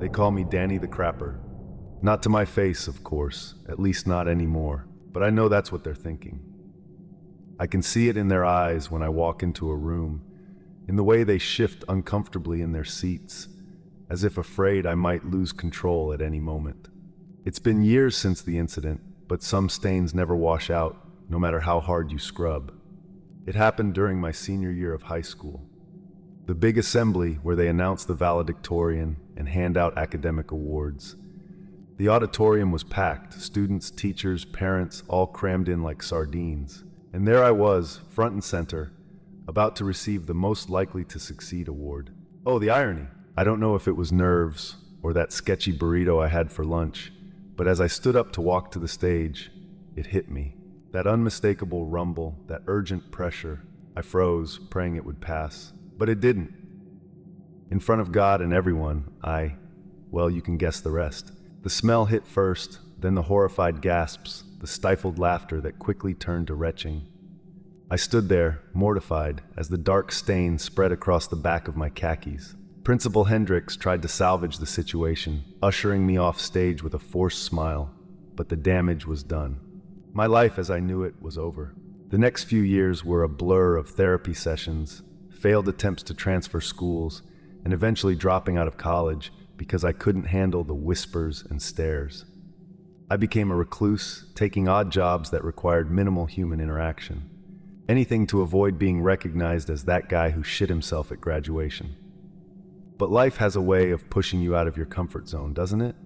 They call me Danny the Crapper. Not to my face, of course, at least not anymore, but I know that's what they're thinking. I can see it in their eyes when I walk into a room, in the way they shift uncomfortably in their seats, as if afraid I might lose control at any moment. It's been years since the incident, but some stains never wash out, no matter how hard you scrub. It happened during my senior year of high school. The big assembly where they announce the valedictorian and hand out academic awards. The auditorium was packed, students, teachers, parents, all crammed in like sardines. And there I was, front and center, about to receive the most likely to succeed award. Oh, the irony. I don't know if it was nerves or that sketchy burrito I had for lunch, but as I stood up to walk to the stage, it hit me. That unmistakable rumble, that urgent pressure. I froze, praying it would pass. But it didn't. In front of God and everyone, well, you can guess the rest. The smell hit first, then the horrified gasps, the stifled laughter that quickly turned to retching. I stood there, mortified, as the dark stain spread across the back of my khakis. Principal Hendricks tried to salvage the situation, ushering me off stage with a forced smile, but the damage was done. My life as I knew it was over. The next few years were a blur of therapy sessions, failed attempts to transfer schools, and eventually dropping out of college because I couldn't handle the whispers and stares. I became a recluse, taking odd jobs that required minimal human interaction. Anything to avoid being recognized as that guy who shit himself at graduation. But life has a way of pushing you out of your comfort zone, doesn't it?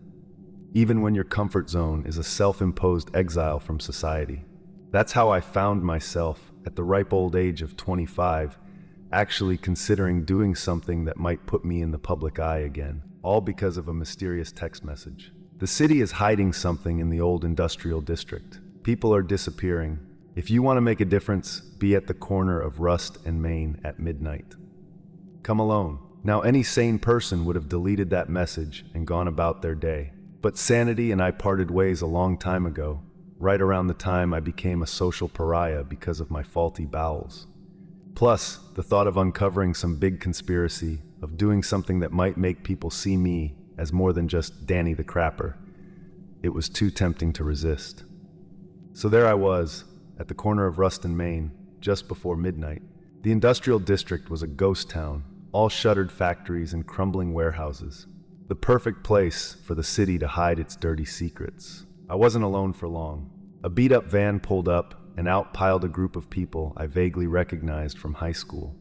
Even when your comfort zone is a self-imposed exile from society. That's how I found myself, at the ripe old age of 25, actually considering doing something that might put me in the public eye again, all because of a mysterious text message. The city is hiding something in the old industrial district. People are disappearing. If you want to make a difference, be at the corner of Rust and Main at midnight. Come alone. Now, any sane person would have deleted that message and gone about their day. But sanity and I parted ways a long time ago, right around the time I became a social pariah because of my faulty bowels. Plus, the thought of uncovering some big conspiracy, of doing something that might make people see me as more than just Danny the Crapper. It was too tempting to resist. So there I was, at the corner of Rust and Main, just before midnight. The industrial district was a ghost town, all shuttered factories and crumbling warehouses. The perfect place for the city to hide its dirty secrets. I wasn't alone for long. A beat-up van pulled up, and out piled a group of people I vaguely recognized from high school.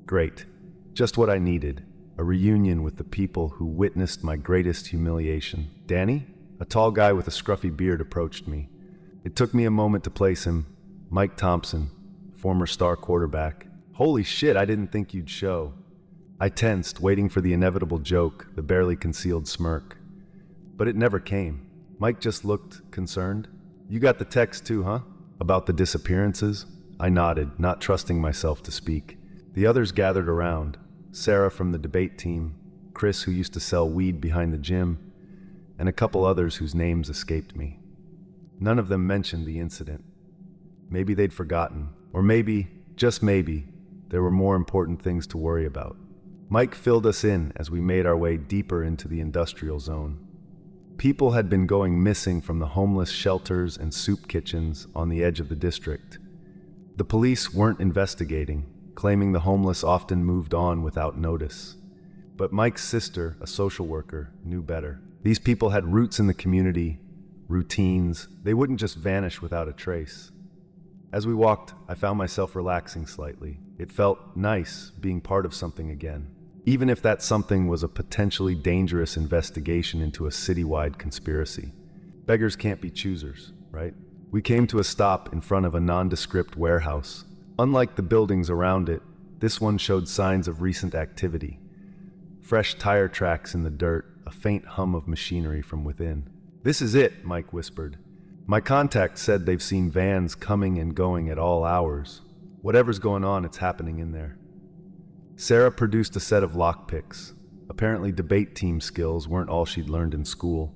Great. Just what I needed. A reunion with the people who witnessed my greatest humiliation. Danny? A tall guy with a scruffy beard approached me. It took me a moment to place him. Mike Thompson, former star quarterback. Holy shit, I didn't think you'd show. I tensed, waiting for the inevitable joke, the barely concealed smirk. But it never came. Mike just looked concerned. You got the text too, huh? About the disappearances? I nodded, not trusting myself to speak. The others gathered around. Sarah from the debate team, Chris who used to sell weed behind the gym, and a couple others whose names escaped me. None of them mentioned the incident. Maybe they'd forgotten, or maybe, just maybe, there were more important things to worry about. Mike filled us in as we made our way deeper into the industrial zone. People had been going missing from the homeless shelters and soup kitchens on the edge of the district. The police weren't investigating, claiming the homeless often moved on without notice. But Mike's sister, a social worker, knew better. These people had roots in the community, routines. They wouldn't just vanish without a trace. As we walked, I found myself relaxing slightly. It felt nice being part of something again. Even if that something was a potentially dangerous investigation into a citywide conspiracy. Beggars can't be choosers, right? We came to a stop in front of a nondescript warehouse. Unlike the buildings around it, this one showed signs of recent activity. Fresh tire tracks in the dirt, a faint hum of machinery from within. "This is it," Mike whispered. "My contact said they've seen vans coming and going at all hours. Whatever's going on, it's happening in there." Sarah produced a set of lockpicks. Apparently debate team skills weren't all she'd learned in school,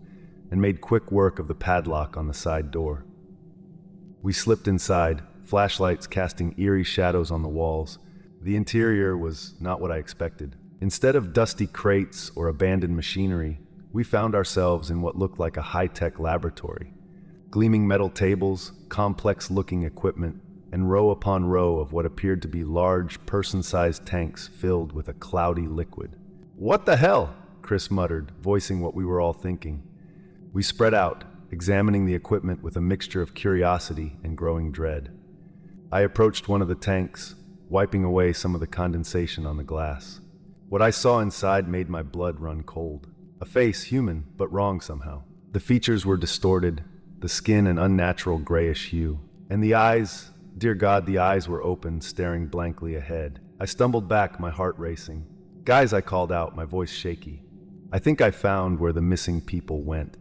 and made quick work of the padlock on the side door. We slipped inside, flashlights casting eerie shadows on the walls. The interior was not what I expected. Instead of dusty crates or abandoned machinery, we found ourselves in what looked like a high-tech laboratory. Gleaming metal tables, complex-looking equipment, and row upon row of what appeared to be large, person-sized tanks filled with a cloudy liquid. "What the hell?" Chris muttered, voicing what we were all thinking. We spread out, examining the equipment with a mixture of curiosity and growing dread. I approached one of the tanks, wiping away some of the condensation on the glass. What I saw inside made my blood run cold. A face, human, but wrong somehow. The features were distorted, the skin an unnatural grayish hue. And the eyes, dear God, the eyes were open, staring blankly ahead. I stumbled back, my heart racing. "Guys," I called out, my voice shaky. "I think I found where the missing people went."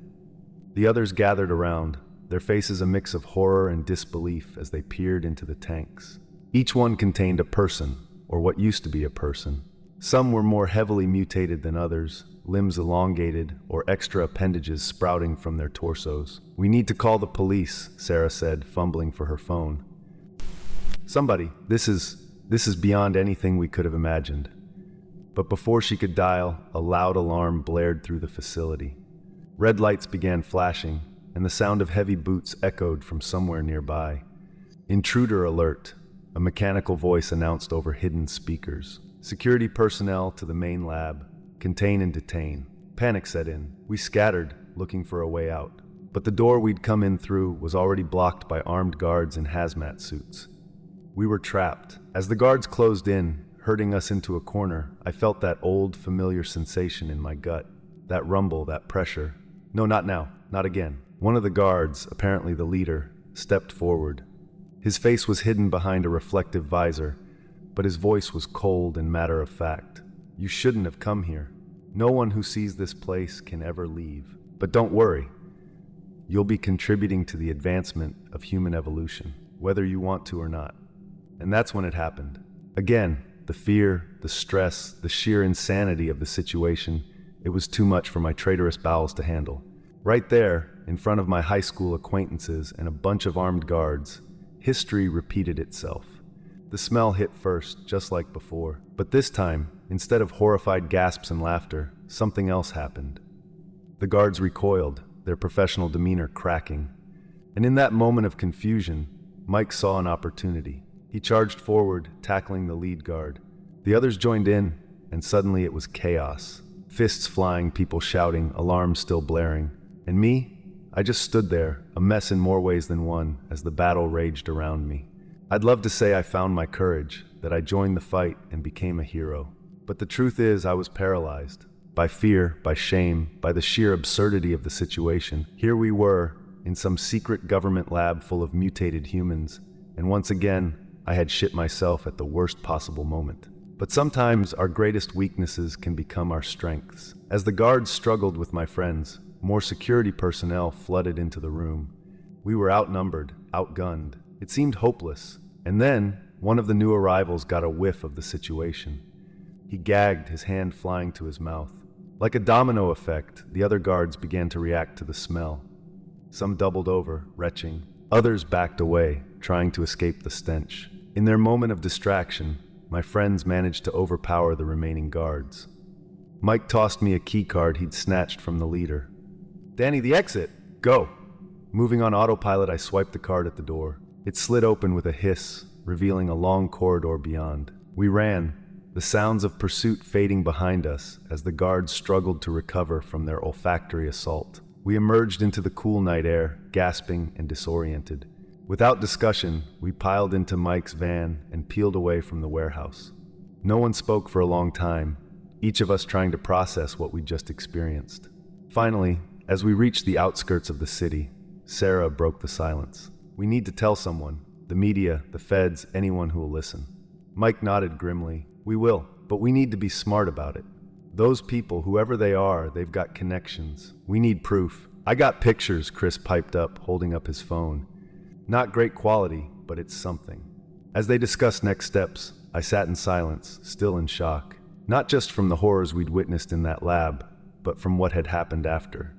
The others gathered around, their faces a mix of horror and disbelief as they peered into the tanks. Each one contained a person, or what used to be a person. Some were more heavily mutated than others, limbs elongated or extra appendages sprouting from their torsos. "We need to call the police," Sarah said, fumbling for her phone. "Somebody, this is beyond anything we could have imagined." But before she could dial, a loud alarm blared through the facility. Red lights began flashing, and the sound of heavy boots echoed from somewhere nearby. "Intruder alert," a mechanical voice announced over hidden speakers. "Security personnel to the main lab. Contain and detain." Panic set in. We scattered, looking for a way out. But the door we'd come in through was already blocked by armed guards in hazmat suits. We were trapped. As the guards closed in, herding us into a corner, I felt that old, familiar sensation in my gut. That rumble, that pressure. "No, not now. Not again." One of the guards, apparently the leader, stepped forward. His face was hidden behind a reflective visor, but his voice was cold and matter-of-fact. "You shouldn't have come here. No one who sees this place can ever leave. But don't worry. You'll be contributing to the advancement of human evolution, whether you want to or not." And that's when it happened. Again, the fear, the stress, the sheer insanity of the situation, it was too much for my traitorous bowels to handle. Right there, in front of my high school acquaintances and a bunch of armed guards, history repeated itself. The smell hit first, just like before. But this time, instead of horrified gasps and laughter, something else happened. The guards recoiled, their professional demeanor cracking. And in that moment of confusion, Mike saw an opportunity. He charged forward, tackling the lead guard. The others joined in, and suddenly it was chaos. Fists flying, people shouting, alarms still blaring. And me? I just stood there, a mess in more ways than one, as the battle raged around me. I'd love to say I found my courage, that I joined the fight and became a hero. But the truth is, I was paralyzed. By fear, by shame, by the sheer absurdity of the situation. Here we were, in some secret government lab full of mutated humans, and once again, I had shit myself at the worst possible moment. But sometimes our greatest weaknesses can become our strengths. As the guards struggled with my friends, more security personnel flooded into the room. We were outnumbered, outgunned. It seemed hopeless. And then, one of the new arrivals got a whiff of the situation. He gagged, his hand flying to his mouth. Like a domino effect, the other guards began to react to the smell. Some doubled over, retching. Others backed away, trying to escape the stench. In their moment of distraction, my friends managed to overpower the remaining guards. Mike tossed me a key card he'd snatched from the leader. "Danny, the exit! Go!" Moving on autopilot, I swiped the card at the door. It slid open with a hiss, revealing a long corridor beyond. We ran, the sounds of pursuit fading behind us as the guards struggled to recover from their olfactory assault. We emerged into the cool night air, gasping and disoriented. Without discussion, we piled into Mike's van and peeled away from the warehouse. No one spoke for a long time, each of us trying to process what we'd just experienced. Finally, as we reached the outskirts of the city, Sarah broke the silence. "We need to tell someone. The media, the feds, anyone who will listen." Mike nodded grimly. "We will, but we need to be smart about it. Those people, whoever they are, they've got connections. We need proof." "I got pictures," Chris piped up, holding up his phone. "Not great quality, but it's something." As they discussed next steps, I sat in silence, still in shock. Not just from the horrors we'd witnessed in that lab, but from what had happened after.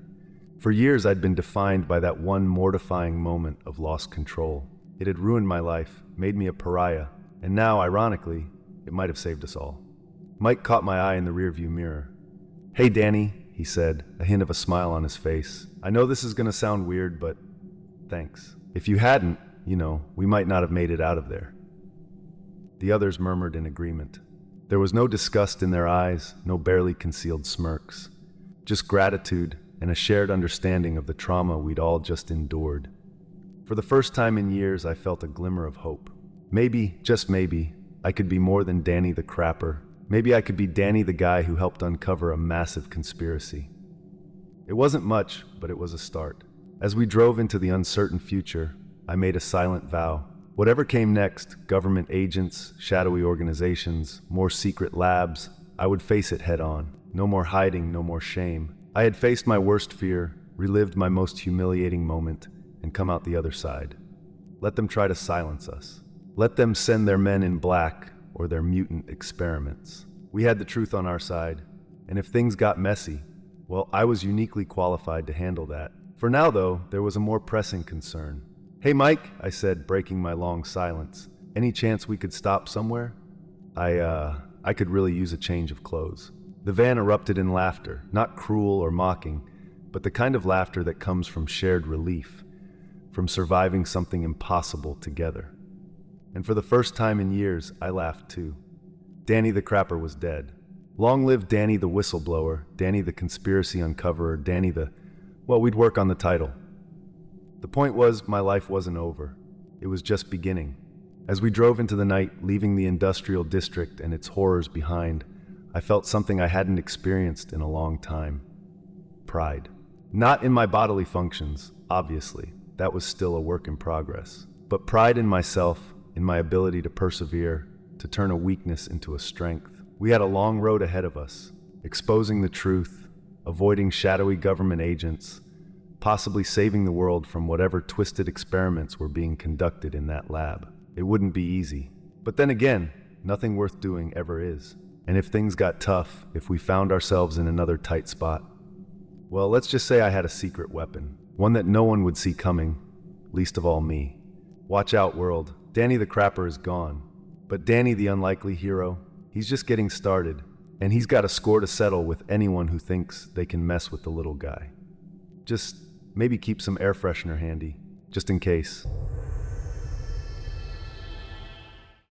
For years I'd been defined by that one mortifying moment of lost control. It had ruined my life, made me a pariah, and now, ironically, it might have saved us all. Mike caught my eye in the rearview mirror. "Hey, Danny," he said, a hint of a smile on his face. "I know this is gonna sound weird, but thanks. If you hadn't, we might not have made it out of there." The others murmured in agreement. There was no disgust in their eyes, no barely concealed smirks. Just gratitude and a shared understanding of the trauma we'd all just endured. For the first time in years, I felt a glimmer of hope. Maybe, just maybe, I could be more than Danny the Crapper. Maybe I could be Danny the guy who helped uncover a massive conspiracy. It wasn't much, but it was a start. As we drove into the uncertain future, I made a silent vow. Whatever came next, government agents, shadowy organizations, more secret labs, I would face it head on. No more hiding, no more shame. I had faced my worst fear, relived my most humiliating moment, and come out the other side. Let them try to silence us. Let them send their men in black or their mutant experiments. We had the truth on our side, and if things got messy, well, I was uniquely qualified to handle that. For now, though, there was a more pressing concern. "Hey, Mike," I said, breaking my long silence. "Any chance we could stop somewhere? I could really use a change of clothes." The van erupted in laughter, not cruel or mocking, but the kind of laughter that comes from shared relief, from surviving something impossible together. And for the first time in years, I laughed too. Danny the Crapper was dead. Long live Danny the whistleblower, Danny the conspiracy uncoverer, well, we'd work on the title. The point was, my life wasn't over. It was just beginning. As we drove into the night, leaving the industrial district and its horrors behind, I felt something I hadn't experienced in a long time. Pride. Not in my bodily functions, obviously. That was still a work in progress. But pride in myself, in my ability to persevere, to turn a weakness into a strength. We had a long road ahead of us, exposing the truth, avoiding shadowy government agents, possibly saving the world from whatever twisted experiments were being conducted in that lab. It wouldn't be easy. But then again, nothing worth doing ever is. And if things got tough, if we found ourselves in another tight spot, well, let's just say I had a secret weapon, one that no one would see coming, least of all me. Watch out, world. Danny the Crapper is gone. But Danny the unlikely hero, he's just getting started, and he's got a score to settle with anyone who thinks they can mess with the little guy. Just maybe keep some air freshener handy, just in case.